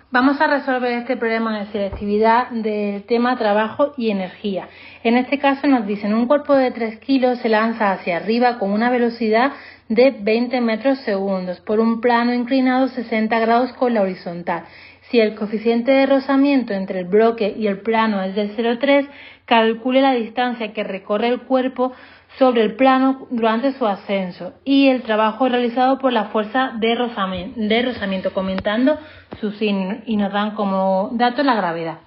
Vamos a resolver este problema de selectividad del tema trabajo y energía. En este caso nos dicen un cuerpo de 3 kilos se lanza hacia arriba con una velocidad de 20 metros segundos por un plano inclinado 60 grados con la horizontal. Si el coeficiente de rozamiento entre el bloque y el plano es de 0,3, calcule la distancia que recorre el cuerpo sobre el plano durante su ascenso y el trabajo realizado por la fuerza de rozamiento, comentando su signo, y nos dan como dato la gravedad.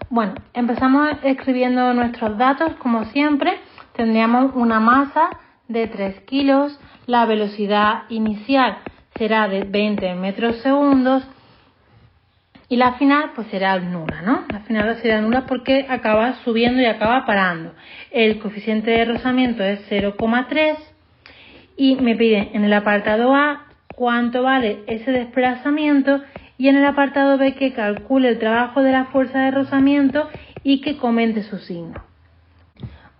Bueno, empezamos escribiendo nuestros datos como siempre. Tendríamos una masa de 3 kilos, la velocidad inicial será de 20 metros segundos y la final pues será nula, ¿no? La final será nula porque acaba subiendo y acaba parando. El coeficiente de rozamiento es 0,3 y me piden en el apartado A cuánto vale ese desplazamiento y en el apartado B que calcule el trabajo de la fuerza de rozamiento y que comente su signo.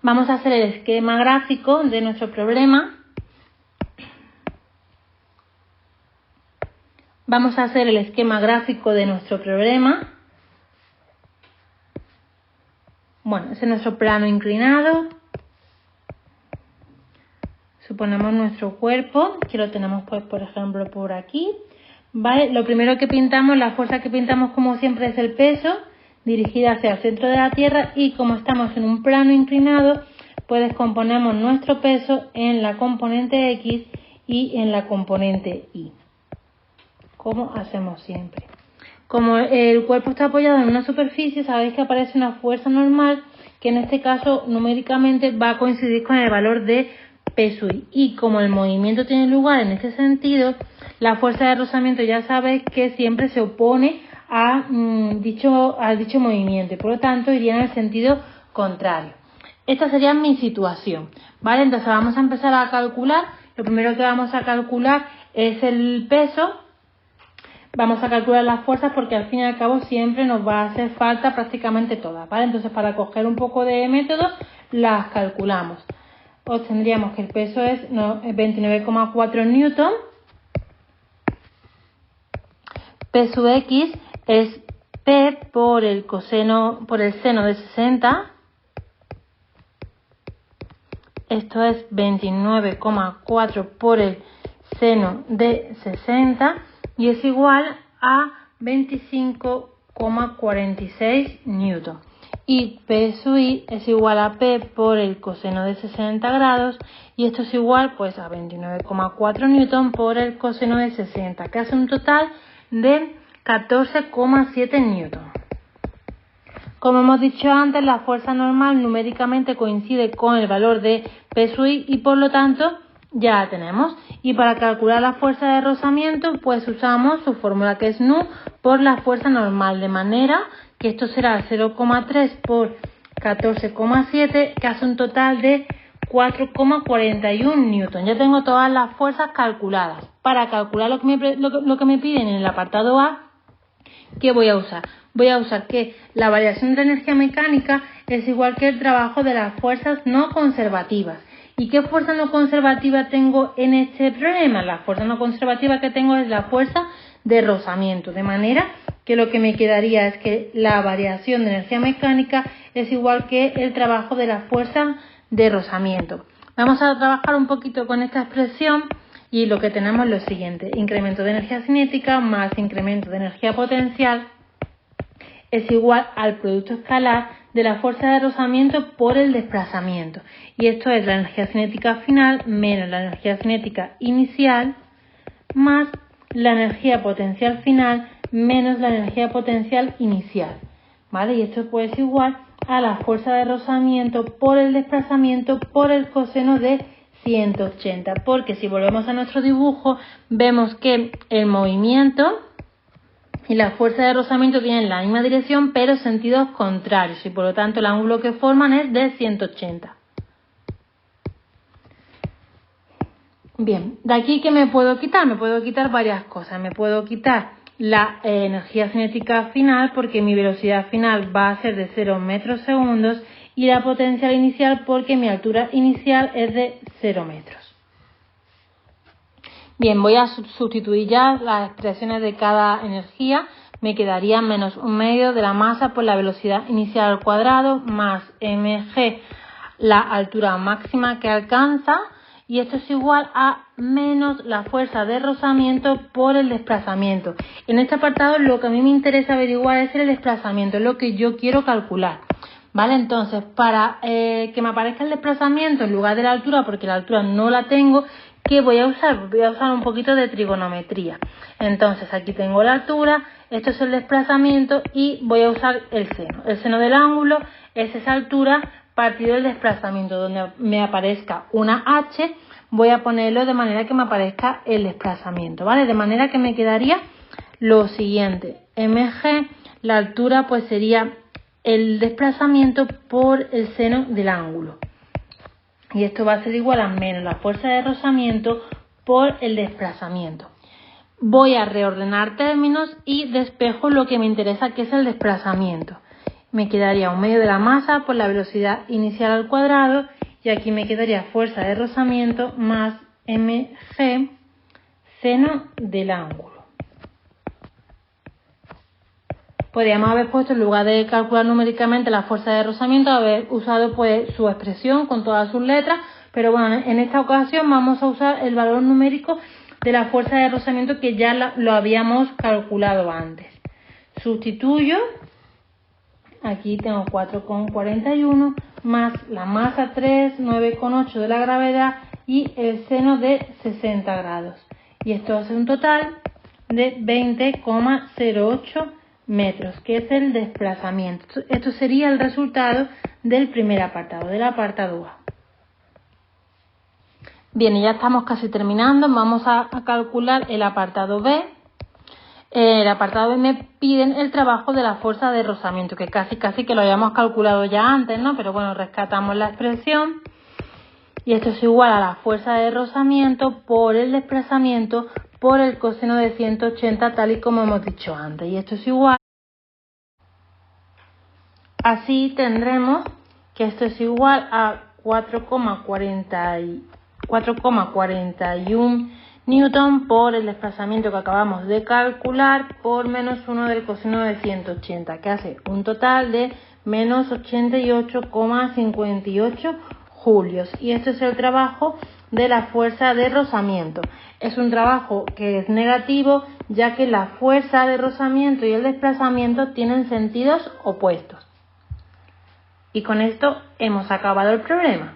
Vamos a hacer el esquema gráfico de nuestro problema. Vamos a hacer el esquema gráfico de nuestro problema. Bueno, ese es nuestro plano inclinado. Suponemos nuestro cuerpo, que lo tenemos pues por ejemplo por aquí. ¿Vale? Lo primero que pintamos, la fuerza que pintamos como siempre es el peso, dirigida hacia el centro de la Tierra, y como estamos en un plano inclinado, pues descomponemos nuestro peso en la componente X y en la componente Y, como hacemos siempre. Como el cuerpo está apoyado en una superficie, sabéis que aparece una fuerza normal que en este caso numéricamente va a coincidir con el valor de peso I. Y como el movimiento tiene lugar en este sentido, la fuerza de rozamiento ya sabéis que siempre se opone a dicho movimiento y por lo tanto iría en el sentido contrario. Esta sería mi situación, ¿vale? Entonces vamos a empezar a calcular. Lo primero que vamos a calcular es el peso. Vamos a calcular las fuerzas porque al fin y al cabo siempre nos va a hacer falta prácticamente todas, ¿vale? Entonces para coger un poco de método las calculamos. Obtendríamos que el peso es 29,4 newton. Peso X es P por el seno de 60. Esto es 29,4 por el seno de 60 y es igual a 25,46 newton. Y peso I es igual a P por el coseno de 60 grados y esto es igual pues a 29,4 newton por el coseno de 60, que hace un total de 14,7 newton. Como hemos dicho antes, la fuerza normal numéricamente coincide con el valor de peso I y por lo tanto ya la tenemos. Y para calcular la fuerza de rozamiento pues usamos su fórmula, que es nu por la fuerza normal, de manera que esto será 0,3 por 14,7, que hace un total de 4,41 newton. Ya tengo todas las fuerzas calculadas. Para calcular lo que me piden en el apartado A, ¿qué voy a usar? Voy a usar que la variación de energía mecánica es igual que el trabajo de las fuerzas no conservativas. ¿Y qué fuerza no conservativa tengo en este problema? La fuerza no conservativa que tengo es la fuerza de rozamiento, de manera que lo que me quedaría es que la variación de energía mecánica es igual que el trabajo de la fuerza de rozamiento. Vamos a trabajar un poquito con esta expresión y lo que tenemos es lo siguiente: incremento de energía cinética más incremento de energía potencial es igual al producto escalar de la fuerza de rozamiento por el desplazamiento. Y esto es la energía cinética final menos la energía cinética inicial más la energía potencial final menos la energía potencial inicial, ¿vale? Y esto pues es igual a la fuerza de rozamiento por el desplazamiento por el coseno de 180. Porque si volvemos a nuestro dibujo, vemos que el movimiento y la fuerza de rozamiento tienen la misma dirección pero sentidos contrarios y por lo tanto el ángulo que forman es de 180. Bien, de aquí ¿qué me puedo quitar? Me puedo quitar varias cosas. Me puedo quitar la energía cinética final porque mi velocidad final va a ser de 0 metros segundos y la potencial inicial porque mi altura inicial es de 0 metros. Bien, voy a sustituir ya las expresiones de cada energía. me quedaría menos 1/2 de la masa por la velocidad inicial al cuadrado más mg, la altura máxima que alcanza, y esto es igual a menos la fuerza de rozamiento por el desplazamiento. En este apartado lo que a mí me interesa averiguar es el desplazamiento, es lo que yo quiero calcular. ¿Vale? Entonces, para que me aparezca el desplazamiento en lugar de la altura, porque la altura no la tengo, ¿qué voy a usar? Voy a usar un poquito de trigonometría. Entonces, aquí tengo la altura, esto es el desplazamiento y voy a usar el seno. El seno del ángulo es esa altura partido del desplazamiento. Donde me aparezca una h, voy a ponerlo de manera que me aparezca el desplazamiento, ¿vale? De manera que me quedaría lo siguiente. mg, la altura pues sería el desplazamiento por el seno del ángulo. Y esto va a ser igual a menos la fuerza de rozamiento por el desplazamiento. Voy a reordenar términos y despejo lo que me interesa, que es el desplazamiento. Me quedaría 1/2 de la masa por la velocidad inicial al cuadrado, y aquí me quedaría fuerza de rozamiento más mg, seno del ángulo. Podríamos haber puesto, en lugar de calcular numéricamente la fuerza de rozamiento, haber usado pues su expresión con todas sus letras, pero bueno, en esta ocasión vamos a usar el valor numérico de la fuerza de rozamiento que ya lo habíamos calculado antes. Sustituyo, aquí tengo 4,41 más la masa 3, 9,8 de la gravedad y el seno de 60 grados. Y esto hace un total de 20,08 metros, que es el desplazamiento. Esto sería el resultado del primer apartado, del apartado A. Bien, y ya estamos casi terminando. Vamos a calcular el apartado B. El apartado B me piden el trabajo de la fuerza de rozamiento, que casi que lo habíamos calculado ya antes, ¿no? Pero bueno, rescatamos la expresión. Y esto es igual a la fuerza de rozamiento por el desplazamiento por el coseno de 180, tal y como hemos dicho antes. Y esto es igual. Así tendremos que esto es igual a 4,41 newton por el desplazamiento que acabamos de calcular por menos 1 del coseno de 180, que hace un total de menos 88,58 julios. Y este es el trabajo de la fuerza de rozamiento. Es un trabajo que es negativo, ya que la fuerza de rozamiento y el desplazamiento tienen sentidos opuestos. Y con esto hemos acabado el problema.